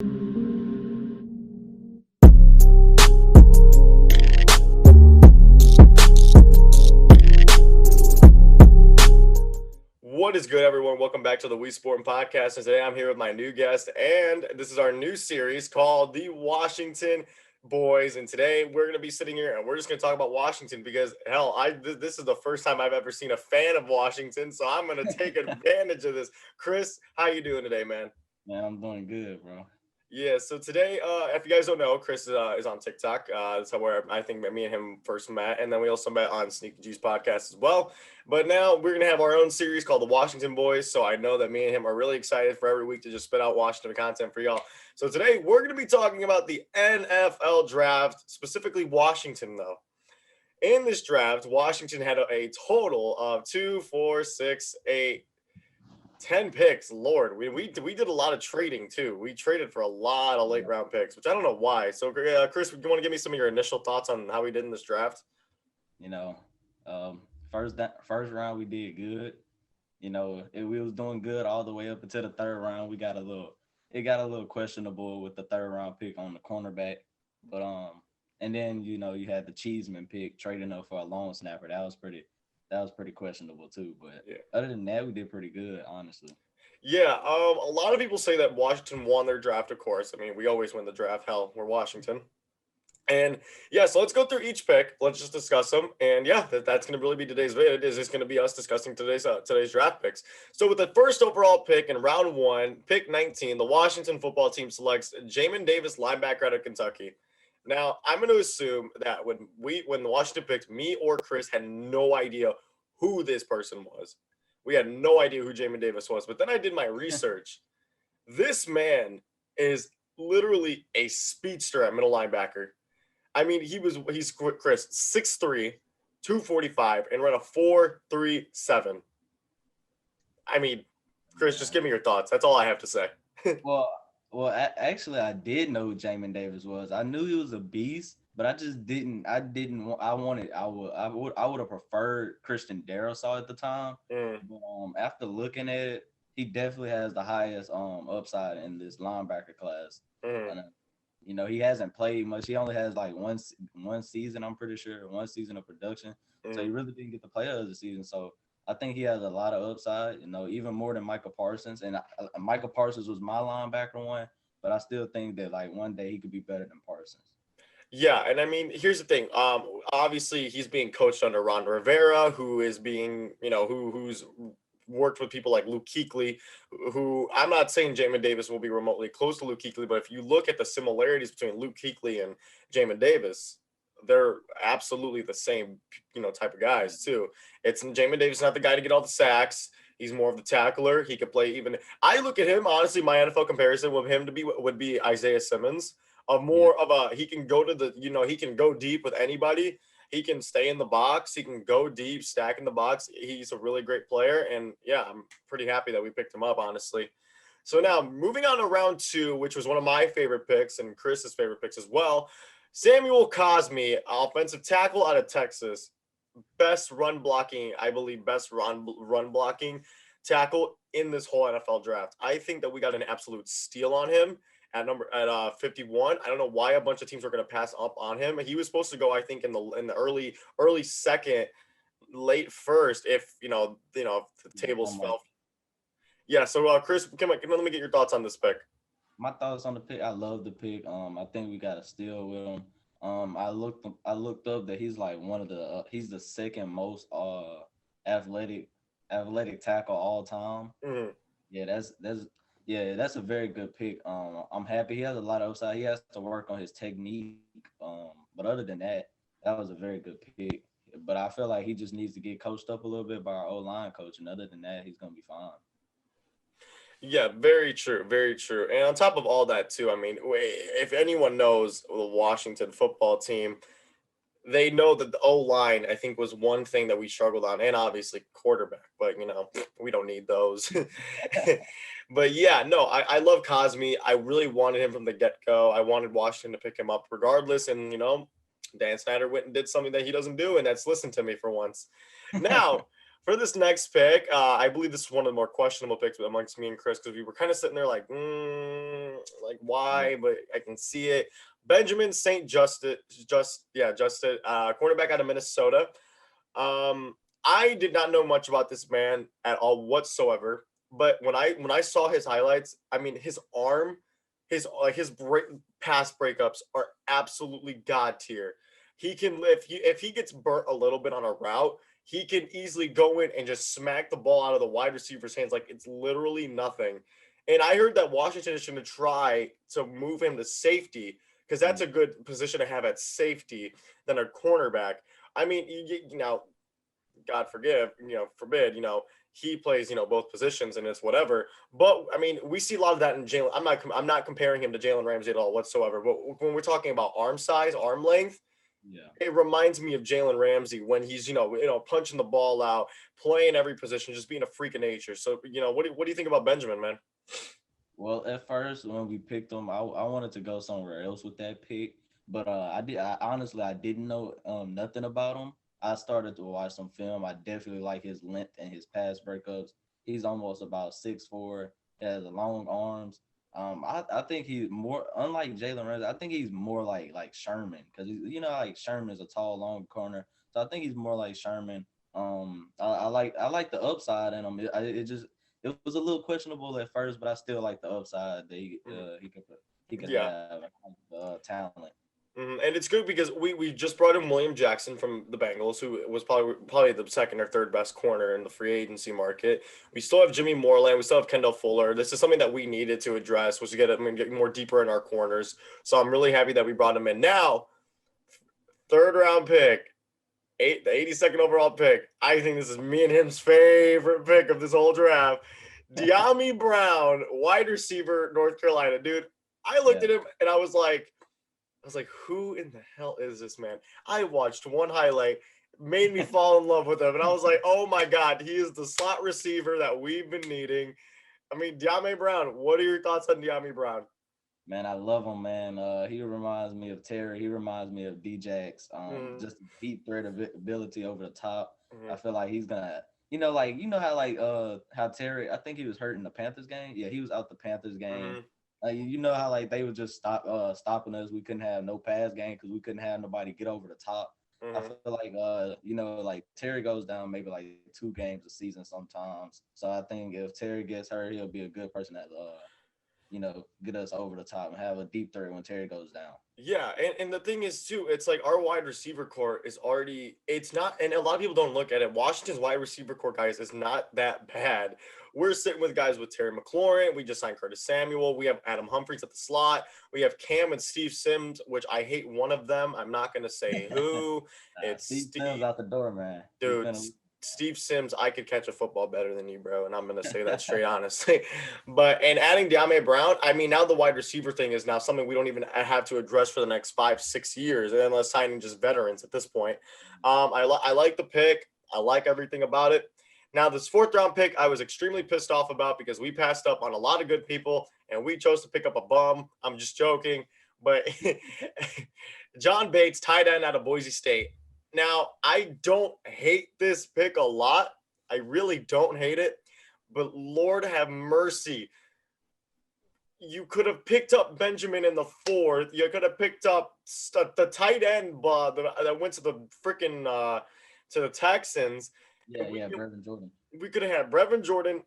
What is good, everyone? Welcome back to the WeSportin podcast. And today I'm here with my new guest, and this is our new series called the Washington Boys. And today we're going to be sitting here and we're just going to talk about Washington because, hell, this is the first time I've ever seen a fan of Washington, so I'm going to take advantage of this. Chris, how you doing today, man? Man, I'm doing good, bro. Yeah, so today, if you guys don't know, Chris is on TikTok. That's where I think me and him first met, and then we also met on Sneaky Juice podcast as well. But now we're gonna have our own series called the Washington Boys. So I know that me and him are really excited for every week to just spit out Washington content for y'all. So today we're gonna be talking about the NFL draft, specifically Washington, though. In this draft, Washington had a total of 2, 4, 6, 8. 10 picks, Lord. We did a lot of trading too. We traded for a lot of late round picks, which I don't know why. So, Chris, do you want to give me some of your initial thoughts on how we did in this draft? You know, first round we did good. We was doing good all the way up until the third round. It got a little questionable with the third round pick on the cornerback, but and then you had the Cheeseman pick trading up for a long snapper. That was pretty questionable too. But Yeah. other than that, we did pretty good, honestly. Yeah, a lot of people say that Washington won their draft, of course. I mean, we always win the draft. Hell, we're Washington. And yeah, so let's go through each pick. Let's just discuss them. And yeah, that's going to really be today's video. It is just going to be us discussing today's draft picks. So with the first overall pick in round 1, pick 19, the Washington football team selects Jamin Davis, linebacker out of Kentucky. Now, I'm going to assume that when the Washington picked, me or Chris had no idea who this person was. We had no idea who Jamin Davis was. But then I did my research. This man is literally a speedster at middle linebacker. I mean, he's Chris, 6'3", 245, and ran a 4.37. I mean, Chris, just give me your thoughts. That's all I have to say. Actually, I did know who Jamin Davis was. I knew he was a beast, but I just didn't. I didn't. I wanted. I would have preferred Christian Darrisaw at the time. But after looking at it, he definitely has the highest upside in this linebacker class. And, he hasn't played much. He only has like one season. I'm pretty sure 1 season of production. So he really didn't get the player of the season. So I think he has a lot of upside, even more than Michael Parsons. And Michael Parsons was my linebacker one, but I still think that like one day he could be better than Parsons. Yeah, and I mean, here's the thing. Obviously, he's being coached under Ron Rivera, who is being, who's worked with people like Luke Kuechly, who I'm not saying Jamin Davis will be remotely close to Luke Kuechly, but if you look at the similarities between Luke Kuechly and Jamin Davis, they're absolutely the same, type of guys too. It's Jamin Davis is not the guy to get all the sacks. He's more of the tackler. He could play even. I look at him honestly. My NFL comparison with him would be Isaiah Simmons. He can go to he can go deep with anybody. He can stay in the box. He can go deep, stack in the box. He's a really great player, and yeah, I'm pretty happy that we picked him up, honestly. So now moving on to round 2, which was one of my favorite picks and Chris's favorite picks as well. Samuel Cosmi, offensive tackle out of Texas, best run blocking tackle in this whole NFL draft. I think that we got an absolute steal on him at 51. I don't know why a bunch of teams are going to pass up on him. He was supposed to go, I think, in the early second, late first, if if the tables fell. Yeah. So Chris, let me get your thoughts on this pick. My thoughts on the pick. I love the pick. I think we got a steal with him. I looked up that he's like one of the he's the second most athletic tackle all time. Mm-hmm. Yeah, that's a very good pick. I'm happy. He has a lot of upside. He has to work on his technique. But other than that, that was a very good pick. But I feel like he just needs to get coached up a little bit by our O-line coach. And other than that, he's gonna be fine. Yeah, very true, very true. And on top of all that, too, I mean, if anyone knows the Washington football team, they know that the O-line, I think, was one thing that we struggled on, and obviously quarterback, but, we don't need those. But, yeah, no, I love Cosmi. I really wanted him from the get-go. I wanted Washington to pick him up regardless, and, Dan Snyder went and did something that he doesn't do, and that's listen to me for once. Now, For this next pick, I believe this is one of the more questionable picks amongst me and Chris because we were kind of sitting there like Yeah. why? But I can see it. Benjamin St. Justin, cornerback out of Minnesota. Um, I did not know much about this man at all whatsoever. But when I saw his highlights, I mean, his arm, pass breakups are absolutely god tier. He can if he gets burnt a little bit on a route, he can easily go in and just smack the ball out of the wide receiver's hands like it's literally nothing. And I heard that Washington is going to try to move him to safety because that's a good position to have at safety than a cornerback. I mean, God forbid, he plays, both positions and it's whatever. But I mean, we see a lot of that in Jalen. I'm not comparing him to Jalen Ramsey at all whatsoever. But when we're talking about arm size, arm length, Yeah. it reminds me of Jalen Ramsey when he's, punching the ball out, playing every position, just being a freak of nature. So, what do you think about Benjamin, man? Well, at first when we picked him, I wanted to go somewhere else with that pick, but I didn't know nothing about him. I started to watch some film. I definitely like his length and his pass breakups. He's almost about 6'4", has long arms. I think he's more unlike Jalen Ramsey. I think he's more like Sherman because like Sherman is a tall, long corner. So I think he's more like Sherman. I like the upside in him. It was a little questionable at first, but I still like the upside that he could Yeah. have talent. And it's good because we just brought in William Jackson from the Bengals, who was probably the second or third best corner in the free agency market. We still have Jimmy Moreland. We still have Kendall Fuller. This is something that we needed to address, was to get more deeper in our corners. So I'm really happy that we brought him in. Now, third round pick, the 82nd overall pick. I think this is me and him's favorite pick of this whole draft. De'Ami Brown, wide receiver, North Carolina. Dude, I looked Yeah. at him and I was like, who in the hell is this man? I watched one highlight, made me fall in love with him, and I was like, oh my God, he is the slot receiver that we've been needing. I mean, De'Ami Brown, what are your thoughts on De'Ami Brown? Man, I love him, man. He reminds me of Terry. He reminds me of Djax. Mm-hmm. Just deep threat ability over the top. Mm-hmm. I feel like he's gonna, how Terry. I think he was hurt in the Panthers game. Yeah, he was out the Panthers game. Mm-hmm. You know how they would just stopping us. We couldn't have no pass game because we couldn't have nobody get over the top. I Mm-hmm. feel like like Terry goes down maybe like 2 games a season sometimes. So I think if Terry gets hurt, he'll be a good person that get us over the top and have a deep threat when Terry goes down. Yeah, and the thing is too, it's like our wide receiver core is already it's not, and a lot of people don't look at it. Washington's wide receiver core, guys, is not that bad. We're sitting with guys with Terry McLaurin. We just signed Curtis Samuel. We have Adam Humphries at the slot. We have Cam and Steve Sims, which I hate one of them. I'm not gonna say who. It's Steve Sims out the door, man. dude. Steve Sims, I could catch a football better than you, bro, and I'm gonna say that straight honestly. But and adding De'Ami Brown, I mean, now the wide receiver thing is now something we don't even have to address for the next 5-6 years, unless signing just veterans at this point. I like the pick. I like everything about it. Now, this fourth round pick, I was extremely pissed off about because we passed up on a lot of good people and we chose to pick up a bum. I'm just joking, but John Bates, tight end out of Boise State. Now, I don't hate this pick a lot. I really don't hate it. But Lord have mercy. You could have picked up Benjamin in the fourth. You could have picked up the tight end that went to the freaking to the Texans. Yeah, Brevin Jordan. We could have had Brevin Jordan,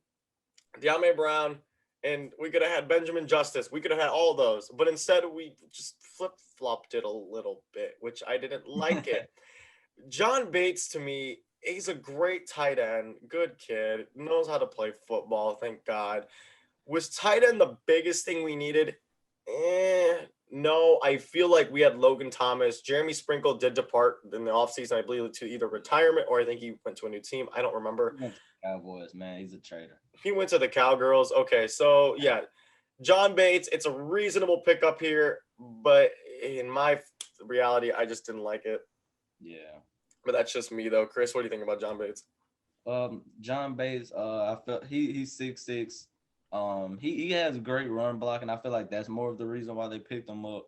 De'Ami Brown, and we could have had Benjamin Justice. We could have had all those. But instead, we just flip-flopped it a little bit, which I didn't like it. John Bates, to me, he's a great tight end, good kid, knows how to play football, thank God. Was tight end the biggest thing we needed? No, I feel like we had Logan Thomas. Jeremy Sprinkle did depart in the offseason, I believe, to either retirement or I think he went to a new team. I don't remember. Cowboys, man, he's a traitor. He went to the Cowgirls. Okay, so yeah, John Bates, it's a reasonable pickup here, but in my reality, I just didn't like it. Yeah. But that's just me, though. Chris, what do you think about John Bates? John Bates, I felt he's 6'6". He has great run block, and I feel like that's more of the reason why they picked him up.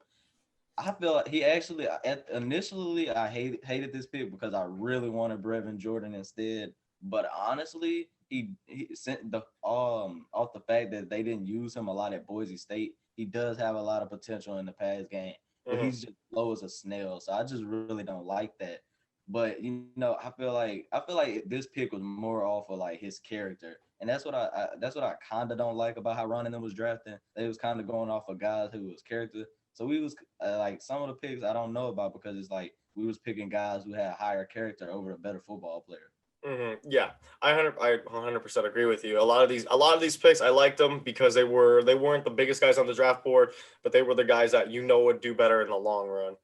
I feel like he actually initially I hated this pick because I really wanted Brevin Jordan instead. But honestly, he sent the off the fact that they didn't use him a lot at Boise State. He does have a lot of potential in the pass game, but Mm-hmm. he's just slow as a snail. So I just really don't like that. But I feel like this pick was more off of like his character, and that's what I kind of don't like about how Ron and them was drafting. They was kind of going off of guys who was character. So we was like some of the picks I don't know about because it's like we was picking guys who had higher character over a better football player. Yeah, I 100% agree with you. A lot of these picks, I liked them because they weren't the biggest guys on the draft board, but they were the guys that would do better in the long run.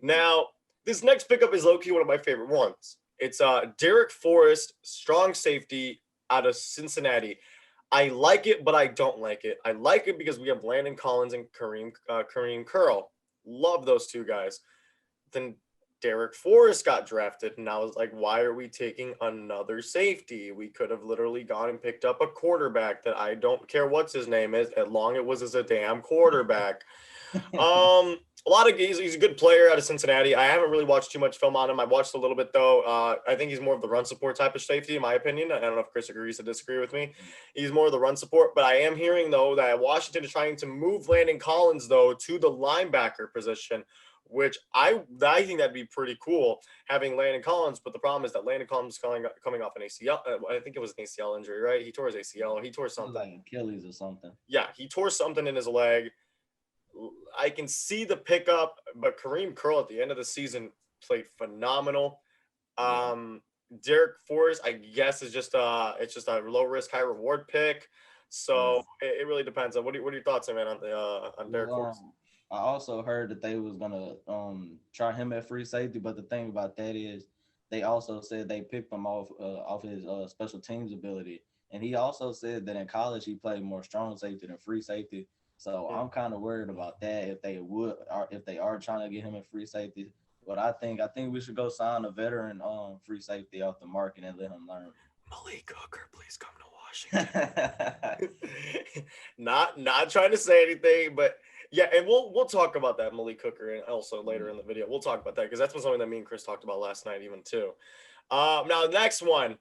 Now, this next pickup is low key one of my favorite ones. It's Derek Forrest, strong safety out of Cincinnati. I like it, but I don't like it. I like it because we have Landon Collins and Kareem Curl. Love those two guys. Then Derek Forrest got drafted, and I was like, why are we taking another safety? We could have literally gone and picked up a quarterback that I don't care what's his name is, as long it was as a damn quarterback. A lot of he's a good player out of Cincinnati. I haven't really watched too much film on him. I watched a little bit though. I think he's more of the run support type of safety, in my opinion. I don't know if Chris agrees or disagree with me. He's more of the run support, but I am hearing though that Washington is trying to move Landon Collins though to the linebacker position, which I think that'd be pretty cool having Landon Collins. But the problem is that Landon Collins is coming off an ACL. I think it was an ACL injury, right? He tore his ACL. He tore something. Like Achilles or something. Yeah, he tore something in his leg. I can see the pickup, but Kareem Curl at the end of the season played phenomenal. Derek Forrest, I guess, is just it's just a low risk, high reward pick. So it really depends on what are your thoughts, man, on Derek Forrest? I also heard that they was gonna try him at free safety, but the thing about that is they also said they picked him off his special teams ability, and he also said that in college he played more strong safety than free safety. So I'm kind of worried about that if they are trying to get him in free safety. But I think we should go sign a veteran free safety off the market and let him learn. Malik Hooker, please come to Washington. Not trying to say anything, but yeah, and we'll talk about that Malik Hooker and also later in the video. We'll talk about that because that's something that me and Chris talked about last night, even too. Now the next one.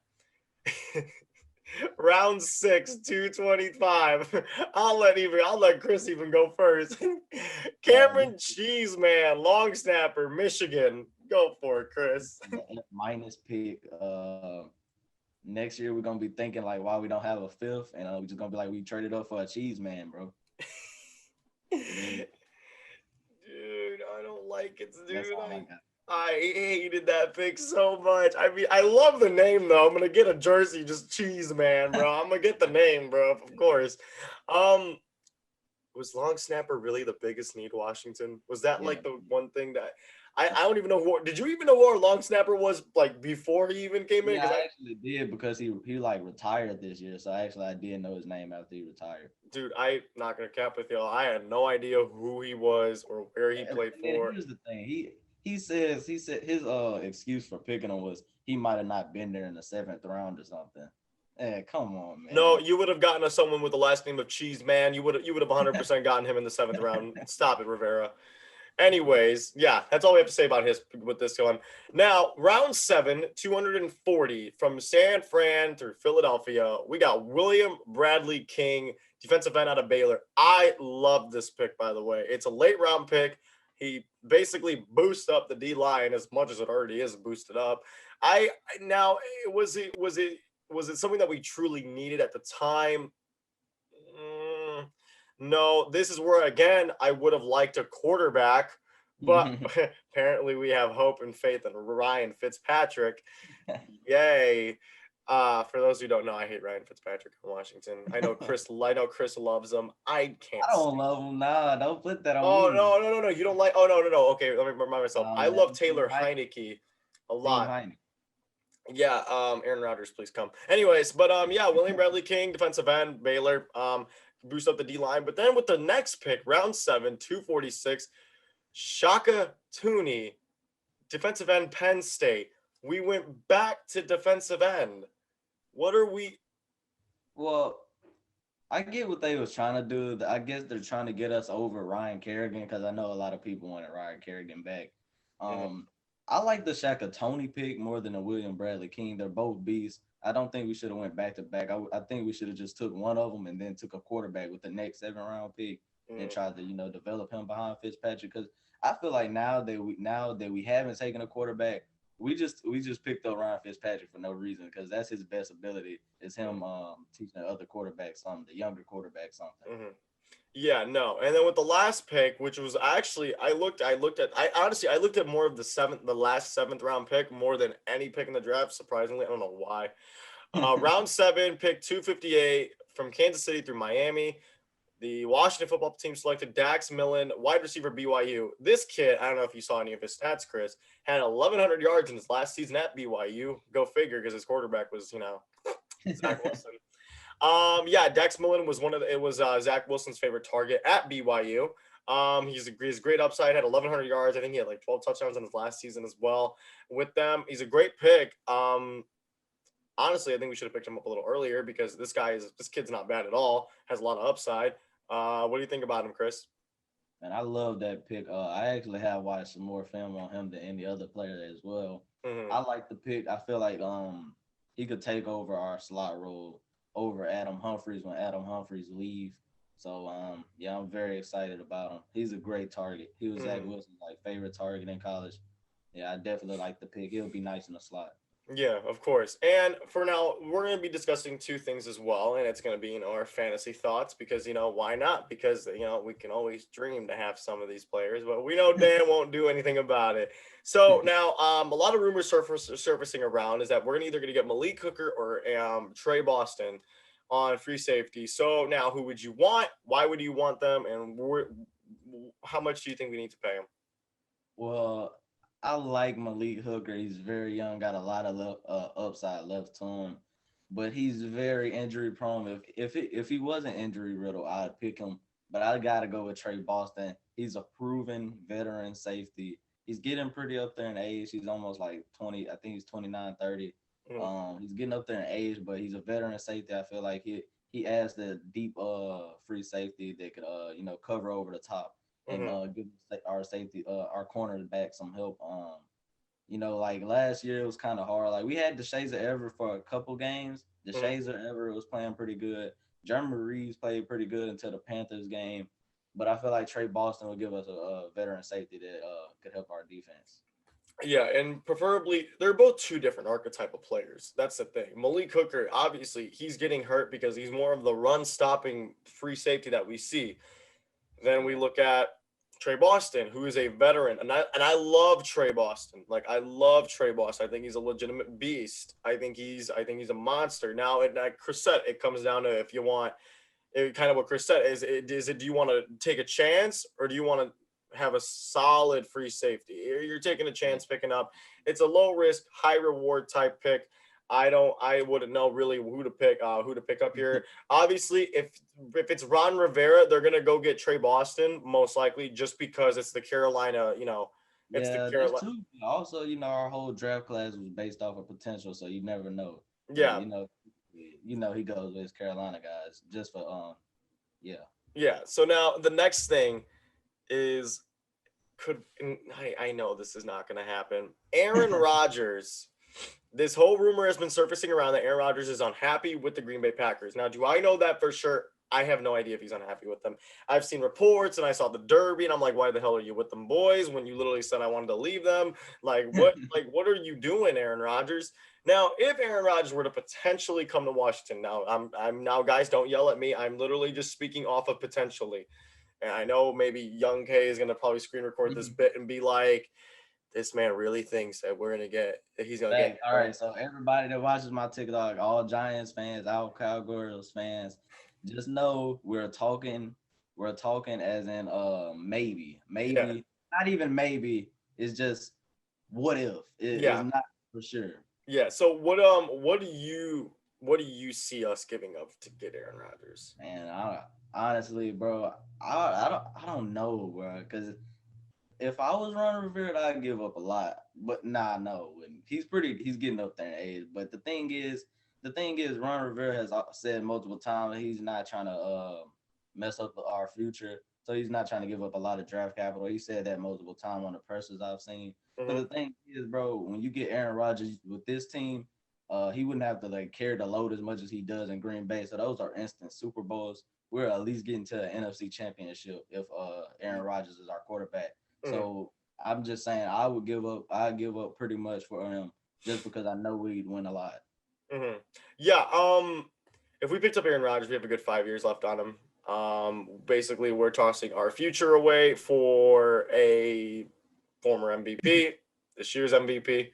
Round 6, 225. I'll let Chris even go first. Cameron Cheeseman, long snapper, Michigan. Go for it, Chris. Minus pick. Next year we're gonna be thinking like, why we don't have a fifth, and we're just gonna be like, we traded up for a cheese man, bro. Dude, I don't like it, dude. I hated that pick so much. I mean, I love the name though. I'm gonna get a jersey, just cheese man, bro. I'm gonna get the name, bro. Of course. Was long snapper really the biggest need Washington? Was that like the one thing that I don't even know who? Did you even know who our long snapper was like before he even came in? Yeah, I actually did because he like retired this year. So I did know his name after he retired. Dude, I'm not gonna cap with y'all. I had no idea who he was or where he played for. Here's the thing. He said his excuse for picking him was he might have not been there in the 7th round or something. Hey, come on, man. No, you would have gotten us someone with the last name of Cheese Man. You would have 100% gotten him in the 7th round. Stop it, Rivera. Anyways, yeah, that's all we have to say about with this one. Now, round 7, 240 from San Fran through Philadelphia. We got William Bradley King, defensive end out of Baylor. I love this pick, by the way. It's a late round pick. He basically boosts up the D line as much as it already is boosted up. Now was it something that we truly needed at the time? No, this is where again I would have liked a quarterback, but apparently we have hope and faith in Ryan Fitzpatrick. Yay. For those who don't know, I hate Ryan Fitzpatrick in Washington. I know Chris loves him. I can't. I don't love him. Nah, don't put that on me. No. You don't like. Oh no. Okay, let me remind myself. I love Taylor Heineke a lot. Yeah, Aaron Rodgers, please come. Anyways, but yeah, William Bradley King, defensive end, Baylor, boost up the D line. But then with the next pick, round 7, 246, Shaka Tooney, defensive end, Penn State. We went back to defensive end. What are we? Well, I get what they was trying to do. I guess they're trying to get us over Ryan Kerrigan because I know a lot of people wanted Ryan Kerrigan back. I like the Shaka Toney pick more than the William Bradley King. They're both beasts. I don't think we should have went back to back. I think we should have just took one of them and then took a quarterback with the next 7th round pick and tried to develop him behind Fitzpatrick. Because I feel like now that we haven't taken a quarterback, we just picked up Ryan Fitzpatrick for no reason because that's his best ability is him teaching the other quarterback something, the younger quarterback something. Yeah, no. And then with the last pick, which was actually I honestly I looked at more of the last 7th round pick more than any pick in the draft. Surprisingly, I don't know why. Round 7, pick 258 from Kansas City through Miami. The Washington football team selected Dax Millen, wide receiver BYU. This kid, I don't know if you saw any of his stats, Chris, had 1,100 yards in his last season at BYU. Go figure, because his quarterback was, Zach Wilson. Yeah, Dax Millen was Zach Wilson's favorite target at BYU. He's great upside, had 1,100 yards. I think he had like 12 touchdowns in his last season as well with them. He's a great pick. Honestly, I think we should have picked him up a little earlier because this kid's not bad at all. Has a lot of upside. What do you think about him, Chris? And I love that pick. I actually have watched some more film on him than any other player as well. I like the pick. I feel like he could take over our slot role over Adam Humphries when Adam Humphries leave. So yeah, I'm very excited about him. He's a great target. He was Zach Wilson's favorite target in college. Yeah, I definitely like the pick. He'll be nice in the slot. Yeah, of course. And for now, we're going to be discussing two things as well, and it's going to be our fantasy thoughts because why not? Because we can always dream to have some of these players, but we know Dan won't do anything about it. So now, a lot of rumors surfacing around is that we're either going to get Malik Hooker or Trey Boston on free safety. So now, who would you want? Why would you want them? And how much do you think we need to pay them? Well, I like Malik Hooker. He's very young, got a lot of upside left to him, but he's very injury prone. If he wasn't injury riddled, I'd pick him. But I gotta go with Trey Boston. He's a proven veteran safety. He's getting pretty up there in age. He's almost like 20. I think he's 29, 30. He's getting up there in age, but he's a veteran safety. I feel like he adds the deep free safety that could cover over the top and give our safety our corners back some help. Like last year it was kind of hard. Like we had DeShazer Everett for a couple games. DeShazer Everett was playing pretty good. Jeremy Reeves played pretty good until the Panthers game. But I feel like Trey Boston will give us a veteran safety that could help our defense. Yeah, and preferably they're both two different archetype of players. That's the thing. Malik Hooker, obviously, he's getting hurt because he's more of the run-stopping free safety that we see. Then we look at Trey Boston, who is a veteran, and I love Trey Boston. Like I love Trey Boston. I think he's a legitimate beast. I think he's a monster. Now, at Chris said, it comes down to if you want. Kind of what Chris said is it do you want to take a chance or do you want to have a solid free safety? You're taking a chance picking up. It's a low risk, high reward type pick. I wouldn't know really who to pick up here. Obviously, if it's Ron Rivera, they're gonna go get Trey Boston most likely just because it's the Carolina. It's the Carolina. That's too. Also, our whole draft class was based off of potential, so you never know. Yeah. He goes with his Carolina guys just for yeah. Yeah. So now the next thing is I know this is not going to happen. Aaron Rodgers. This whole rumor has been surfacing around that Aaron Rodgers is unhappy with the Green Bay Packers. Now, do I know that for sure? I have no idea if he's unhappy with them. I've seen reports and I saw the Derby and I'm like, why the hell are you with them boys when you literally said I wanted to leave them? Like, what are you doing, Aaron Rodgers? Now, if Aaron Rodgers were to potentially come to Washington, now I'm now, guys, don't yell at me. I'm literally just speaking off of potentially. And I know maybe Young K is going to probably screen record this bit and be like, this man really thinks that he's going to get. All right. So everybody that watches my TikTok, all Giants fans, all Cowgirls fans, just know we're talking as in maybe, not even maybe. It's just what if. It's not for sure. Yeah. So what do you see us giving up to get Aaron Rodgers? Man, honestly, bro, I don't know, bro, because if I was Ron Rivera, I'd give up a lot. But no. He's getting up there in age. But the thing is, Ron Rivera has said multiple times he's not trying to mess up our future. So he's not trying to give up a lot of draft capital. He said that multiple times on the pressers I've seen. But the thing is, bro, when you get Aaron Rodgers with this team, he wouldn't have to like carry the load as much as he does in Green Bay. So those are instant Super Bowls. We're at least getting to an NFC championship if Aaron Rodgers is our quarterback. So I'm just saying I'd give up pretty much for him just because I know we'd win a lot. Yeah. If we picked up Aaron Rodgers, we have a good 5 years left on him. Basically, we're tossing our future away for a former MVP, this year's MVP.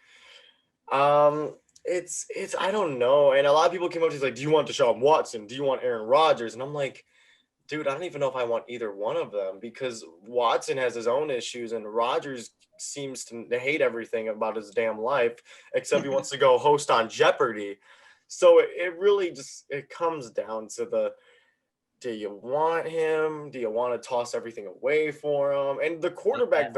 It's I don't know. And a lot of people came up to me like, do you want Deshaun Watson? Do you want Aaron Rodgers? And I'm like, dude, I don't even know if I want either one of them because Watson has his own issues and Rodgers seems to hate everything about his damn life, except he wants to go host on Jeopardy. So it really just it comes down to the do you want him? Do you want to toss everything away for him? And the quarterback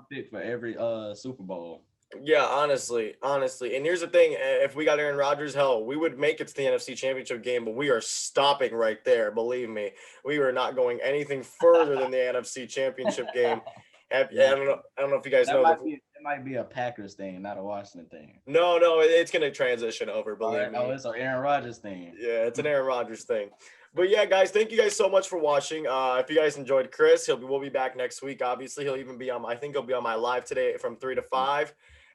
pick for every Super Bowl. Yeah, honestly. And here's the thing, if we got Aaron Rodgers, hell, we would make it to the NFC Championship game, but we are stopping right there, believe me. We are not going anything further than the NFC Championship game. I don't know if you guys know it might be a Packers thing, not a Washington thing. No, it's going to transition over, believe me. Oh, it's an Aaron Rodgers thing. Yeah, it's an Aaron Rodgers thing. But yeah, guys, thank you guys so much for watching. If you guys enjoyed Chris, we'll be back next week. Obviously, he'll even be on. I think he'll be on my live today from 3 to 5.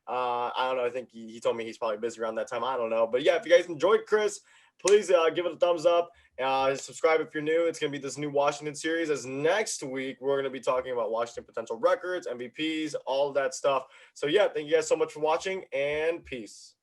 I don't know. I think he told me he's probably busy around that time. I don't know. But yeah, if you guys enjoyed Chris, please give it a thumbs up. Subscribe if you're new. It's going to be this new Washington series. As next week, we're going to be talking about Washington potential records, MVPs, all of that stuff. So yeah, thank you guys so much for watching, and peace.